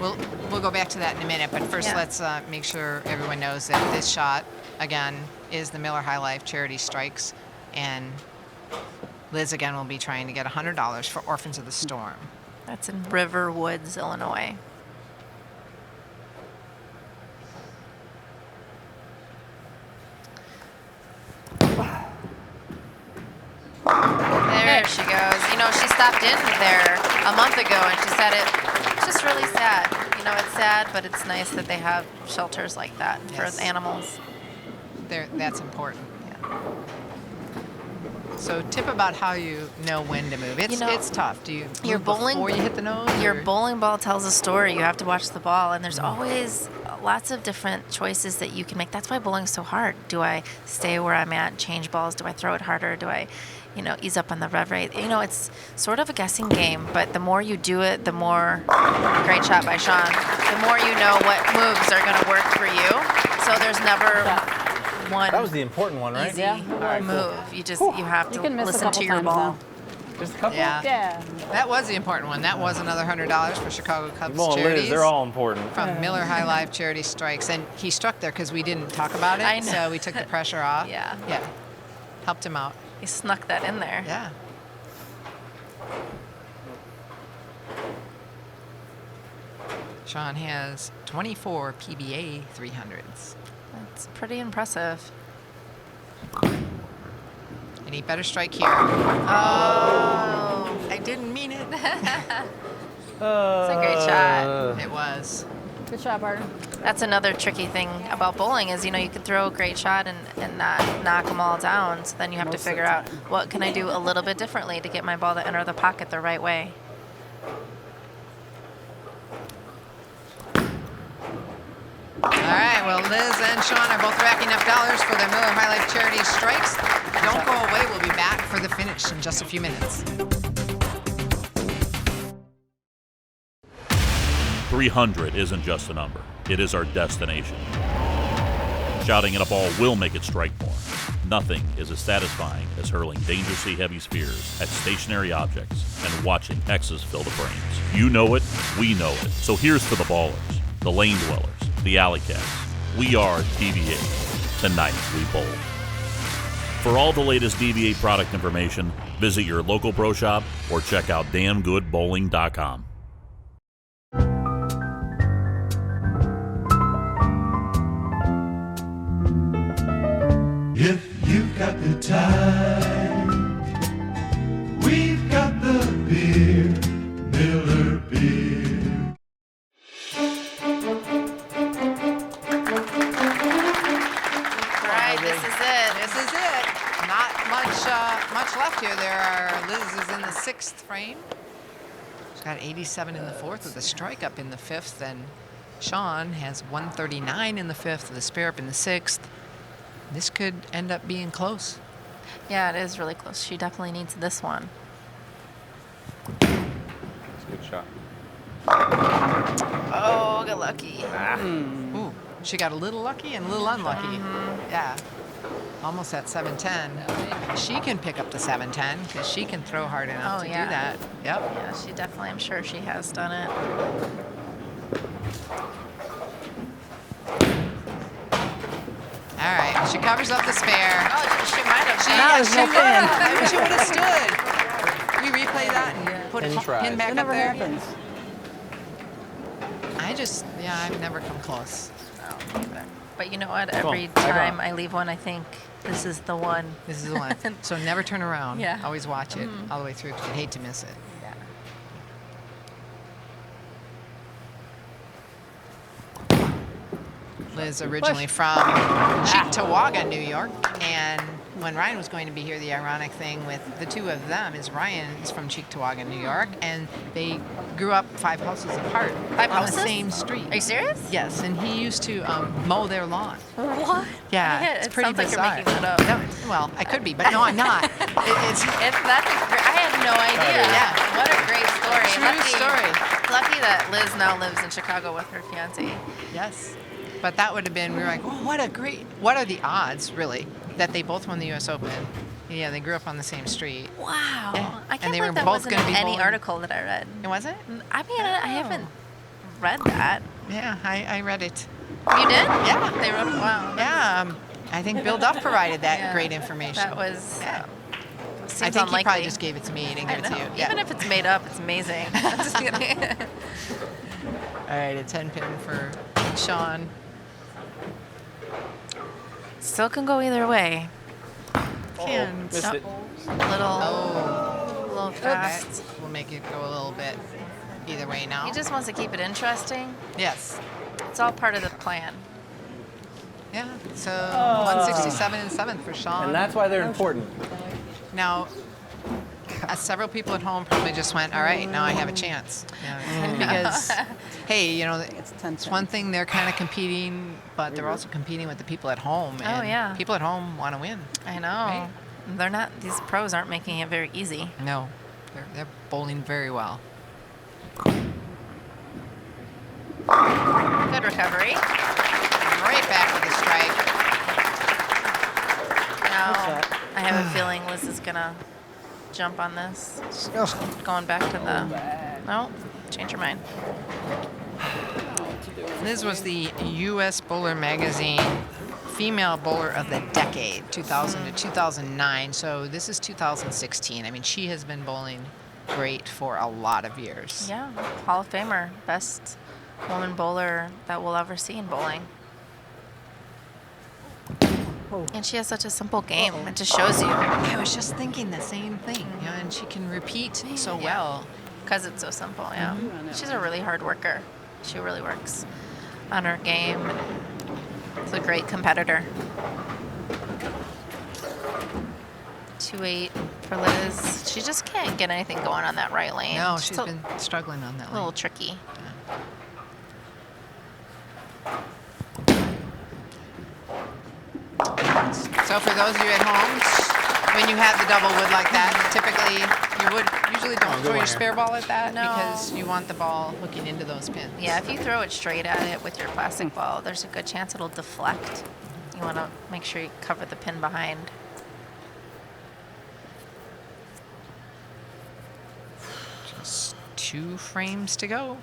we'll go back to that in a minute. But first, Yeah. let's make sure everyone knows that this shot, again, is the Miller High Life Charity Strikes. And Liz, again, will be trying to get $100 for Orphans of the Storm. That's in River Woods, Illinois. There she goes. You know, she stopped in there a month ago, and she said it's just really sad. You know, it's sad, but it's nice that they have shelters like that Yes. for animals. That's important. So tip about how you know when to move. It's tough. Do you Your move bowling before you hit the nose? Your or- bowling ball tells a story. You have to watch the ball, and there's always lots of different choices that you can make. That's why bowling's so hard. Do I stay where I'm at, change balls? Do I throw it harder? Do I, ease up on the rev rate? It's sort of a guessing game, but the more you do it, the more, great shot by Sean, the more you know what moves are going to work for you. So there's never one That was the important one, right? easy Yeah. move. You have You to can miss a listen couple to your times ball. now. Just a couple? Yeah. Yeah. That was the important one. That was another $100 for Chicago Cubs Come on, Charities. Liz, they're all important. From Miller High Life Charity Strikes. And he struck there because we didn't talk about it. I know. So we took the pressure off. Yeah. Yeah. Helped him out. He snuck that in there. Yeah. Sean has 24 PBA 300s. That's pretty impressive. And he better strike here. Oh, I didn't mean it. It's a great shot. It was. Good shot, partner. That's another tricky thing about bowling is, you can throw a great shot and not knock them all down. So then you have to figure out, what can I do a little bit differently to get my ball to enter the pocket the right way? All right, well, Liz and Sean are both racking up dollars for their Miller High Life Charity Strikes. Don't go away. We'll be back for the finish in just a few minutes. 300 isn't just a number. It is our destination. Shouting at a ball will make it strike more. Nothing is as satisfying as hurling dangerously heavy spheres at stationary objects and watching X's fill the frames. You know it, we know it. So here's to the ballers, the lane dwellers, the alley cats, We are DVA. Tonight we bowl. For all the latest DVA product information, visit your local pro shop or check out damngoodbowling.com. If you've got the time, we've got the beer, Miller Beer. All right, this is it. This is it. Not much left here. Liz is in the 6th frame. She's got 87 in the 4th with a strike up in the 5th. Then Sean has 139 in the 5th with a spare up in the 6th. This could end up being close. Yeah, it is really close. She definitely needs this one. It's a good shot. Oh, get lucky. Ooh, she got a little lucky and a little unlucky. Yeah. Almost at 710. She can pick up the 710 because she can throw hard enough to do that. Yep. Yeah, she definitely, I'm sure she has done it. All right, she covers up the spare. Oh, she might have. She would have. Maybe she would have stood. We replay that and put Pin a tries. pin back It up never there. happens. I've never come close. No, neither. But you know what? Come on, Every back time on. I leave one, I think this is the one. This is the one. So never turn around. Yeah. Always watch it all the way through 'cause I'd hate to miss it. Yeah. Liz originally from Cheektowaga, New York, and when Ryan was going to be here, the ironic thing with the two of them is Ryan is from Cheektowaga, New York, and they grew up 5 houses apart on houses? the same street. Are you serious? Yes, and he used to mow their lawn. What? Yeah, it's it pretty sounds like bizarre. you're making that up. No, well, I could be, but no, I'm not. It's I had no idea. Yeah. What a great story. True story. Lucky that Liz now lives in Chicago with her fiance. Yes. But that would have been, we were like, oh, what are the odds, really, that they both won the U.S. Open? Yeah, they grew up on the same street. Wow. Yeah. I can't And they believe were that both wasn't gonna in be any bowling. article that I read. It wasn't? I mean, I haven't read that. Yeah, I read it. You did? Yeah. They wrote it. Wow. Yeah, I think Bill Duff provided that Yeah. great information. That was. Yeah. Seems I think unlikely. he probably just gave it to me. He didn't I give it to know. you. Yeah. Even if it's made up, it's amazing. I'm just kidding. All right, a 10 pin for Sean. Still can go either way. Can Missed it. A little Okay. fast. We'll make it go a little bit either way now. He just wants to keep it interesting. Yes. It's all part of the plan. Yeah. So 167 and 7th for Sean. And that's why they're important. Now, several people at home probably just went, all right, now I have a chance. Because, hey, it's one thing they're kind of competing, but they're also competing with the people at home. Oh, And yeah. people at home want to win. I know. Right? They're not. These pros aren't making it very easy. No, they're bowling very well. Good recovery. Right back with a strike. Now I have a feeling Liz is gonna jump on this. Going back to the. No, change your mind. Liz was the U.S. Bowler Magazine Female Bowler of the Decade, 2000 to 2009. So this is 2016. I mean, she has been bowling great for a lot of years. Yeah, Hall of Famer, best woman bowler that we'll ever see in bowling. And she has such a simple game. It just shows you. I was just thinking the same thing, and she can repeat so well. Because it's so simple, yeah. She's a really hard worker. She really works on her game. She's a great competitor. 2-8 for Liz. She just can't get anything going on that right lane. No, She's she's been struggling on that a little lane. tricky. So for those of you at home, when you have the double wood like that, typically you would usually don't throw your spare ball at that No. because you want the ball hooking into those pins. Yeah, if you throw it straight at it with your plastic ball, there's a good chance it'll deflect. You want to make sure you cover the pin behind. Just 2 frames to go.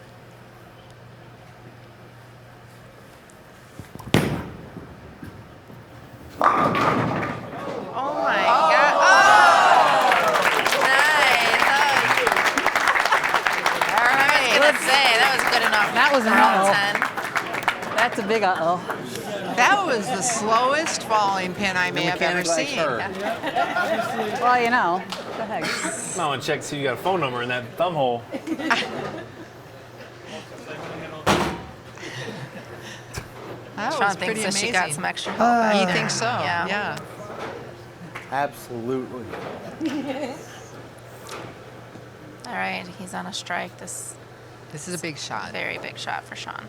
Oh my God. Oh! Nice. All right. Let's say that was good enough. That was for an all uh-oh. 10. That's a big uh-oh. That was the slowest falling pin I may have ever seen. Well, you know. Go ahead. Come on, check see you got a phone number in that thumb hole. That Sean was thinks pretty that amazing. she got some extra help. back You there. think so? Yeah. Absolutely. All right, he's on a strike. This is a big shot. Very big shot for Sean.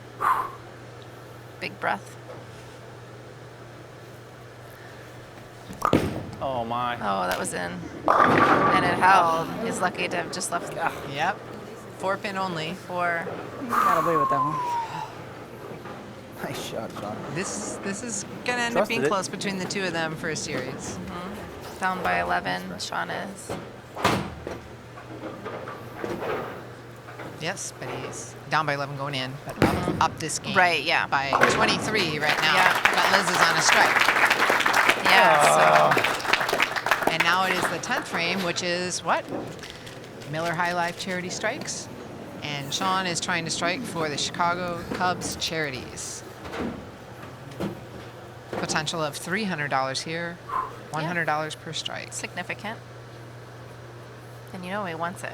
Big breath. Oh my. Oh, that was in. And it held. He's lucky to have just left Yep. 4 pin only. 4. Got away with that one. Nice shot, Sean. This is gonna end up Trusted being it. close between the two of them for a series. Down by 11, Sean is. Yes, but he's down by 11 going in, but up this game. Right, yeah. By 23 right now. Yeah. But Liz is on a strike. Yeah, And now it is the 10th frame, which is what? Miller High Life Charity Strikes. And Sean is trying to strike for the Chicago Cubs charities. Potential of $300 here, $100 per strike. significant. And you know he wants it.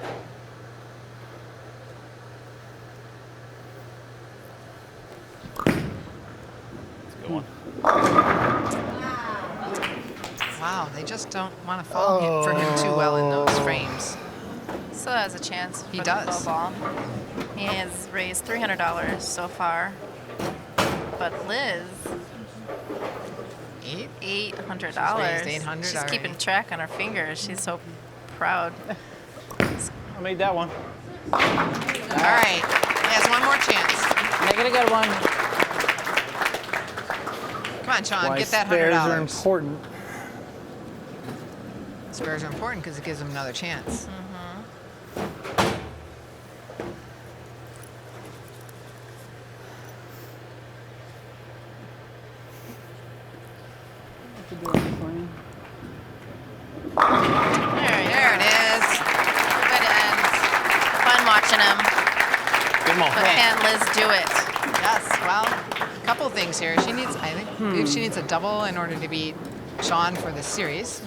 Good one. Wow, they just don't want to fall for him too well in those frames. Still has a chance. He for does. The full ball. He has raised $300 so far. But Liz, $800. She's raised $800 She's already. keeping track on her fingers. She's so proud. I made that one. All right, he has one more chance. Make it a good one. Come on, Sean, Why get that spares are $100. important. Spares are important because it gives him another chance. There it is. Good end. Fun watching him. Come on. But can Liz do it? Yes, well, a couple things here. She needs, I think, she needs a double in order to beat Sean for this series.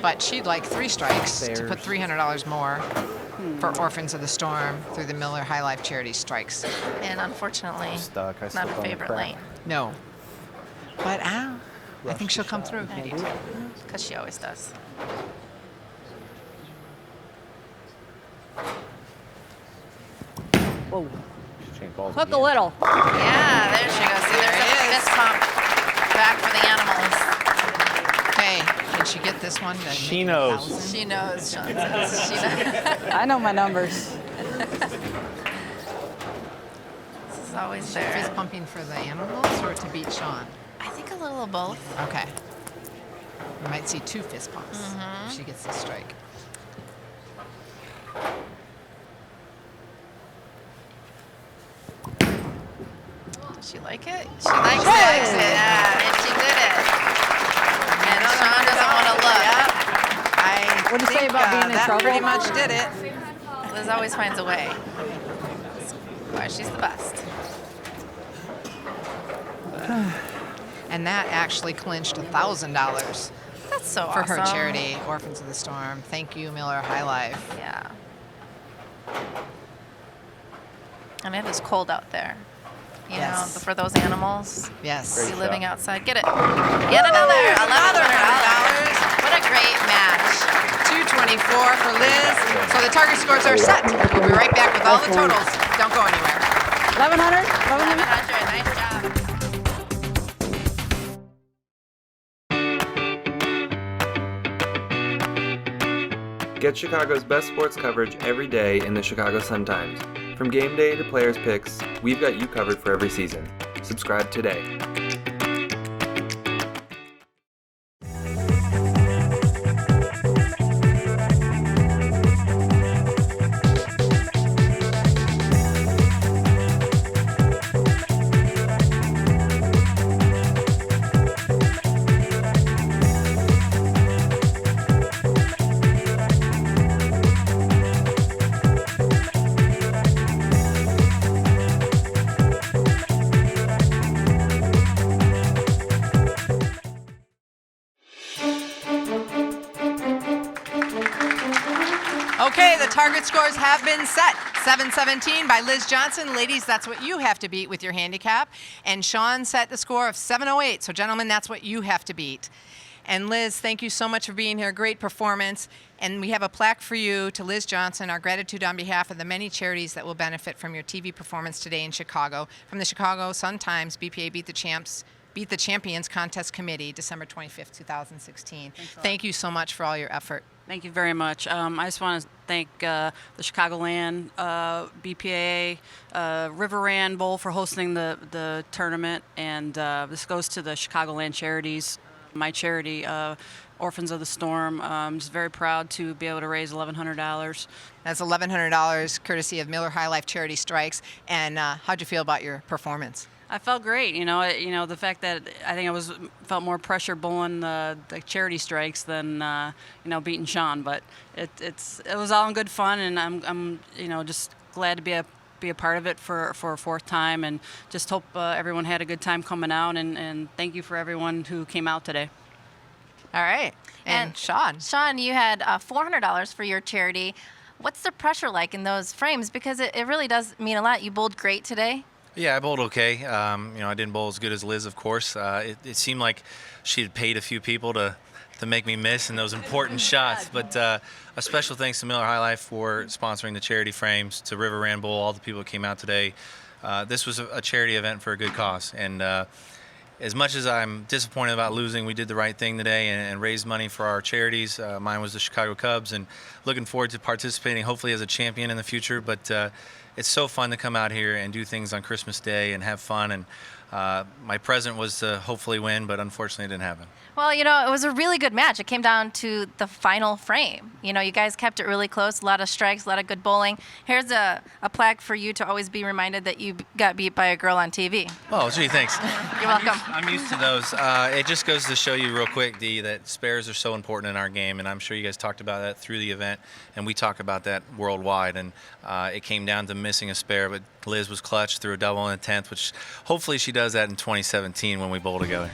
But she'd like 3 strikes to put $300 more for Orphans of the Storm through the Miller High Life Charity Strikes. And unfortunately, Stuck. I not stepped her on the favorite crack. lane. No. But I think she'll come through. I do too. Because she always does. Whoa. Change balls Hook a again. little. Yeah, there she goes. See, there's There it a is. fist pump back for the animals. Okay, can she get this one? to She make knows. 1,000? She knows, Sean says. She knows. I know my numbers. This is always Fist there. pumping for the animals or to beat Sean? I think a little of both. Okay. We might see 2 fist pumps if she gets this strike. Does she like it? She likes it. Yeah, and she did it. And Sean doesn't want to look. I What'd you say think, about being in that trouble? pretty much did it. Liz always finds a way. That's why she's the best. And that actually clinched $1,000 That's so for awesome. her charity, Orphans of the Storm. Thank you, Miller High Life. Yeah. And it is cold out there. You Yes. know, for those animals. Yes. Be living outside. Get it. Get another $1,100. What a great match. 224 for Liz. So the target scores are set. We'll be right back with all the totals. Don't go anywhere. 1,100? 1,100? 1,100. Nice job. Get Chicago's best sports coverage every day in the Chicago Sun-Times. From game day to players' picks, we've got you covered for every season. Subscribe today. Okay, the target scores have been set. 717 by Liz Johnson. Ladies, that's what you have to beat with your handicap. And Sean set the score of 708. So, gentlemen, that's what you have to beat. And Liz, thank you so much for being here. Great performance. And we have a plaque for you to Liz Johnson, our gratitude on behalf of the many charities that will benefit from your TV performance today in Chicago. From the Chicago Sun-Times, BPA Beat the Champions Contest Committee, December 25th, 2016. Thank you so much for all your effort. Thank you very much. I just want to thank the Chicagoland BPA River Ran Bowl for hosting the tournament, and this goes to the Chicagoland charities. My charity, Orphans of the Storm. I'm just very proud to be able to raise $1,100. That's $1,100 courtesy of Miller High Life Charity Strikes. And how'd you feel about your performance? I felt great. The fact that I think I felt more pressure bowling the charity strikes than beating Sean. But it was all in good fun, and I'm just glad to be a part of it for a fourth time, and just hope everyone had a good time coming out, and thank you for everyone who came out today. All right. And Sean. Sean, you had $400 for your charity. What's the pressure like in those frames? Because it really does mean a lot. You bowled great today. Yeah, I bowled okay. I didn't bowl as good as Liz, of course. It seemed like she had paid a few people to make me miss in those important shots. But a special thanks to Miller High Life for sponsoring the charity frames, to River Ran Bowl, all the people that came out today. This was a charity event for a good cause. And as much as I'm disappointed about losing, we did the right thing today and raised money for our charities. Mine was the Chicago Cubs, and looking forward to participating, hopefully as a champion in the future. But it's so fun to come out here and do things on Christmas Day and have fun. And my present was to hopefully win, but unfortunately it didn't happen. Well, it was a really good match. It came down to the final frame. You guys kept it really close, a lot of strikes, a lot of good bowling. Here's a plaque for you to always be reminded that you got beat by a girl on TV. Oh, gee, thanks. You're welcome. I'm used to those. It just goes to show you real quick, Dee, that spares are so important in our game, and I'm sure you guys talked about that through the event, and we talk about that worldwide. And it came down to missing a spare, but Liz was clutch through a double in the 10th, which hopefully she does that in 2017 when we bowl together.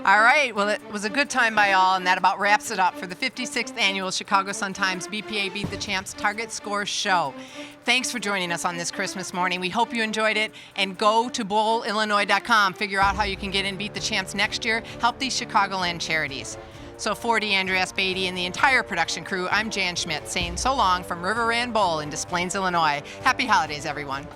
All right. Well, it was a good time by all, and that about wraps it up for the 56th Annual Chicago Sun-Times BPA Beat the Champs Target Score Show. Thanks for joining us on this Christmas morning. We hope you enjoyed it, and go to bowlillinois.com. Figure out how you can get in Beat the Champs next year. Help these Chicagoland charities. So for DeAndrea Beatty and the entire production crew, I'm Jan Schmidt saying so long from River Ran Bowl in Des Plaines, Illinois. Happy holidays, everyone.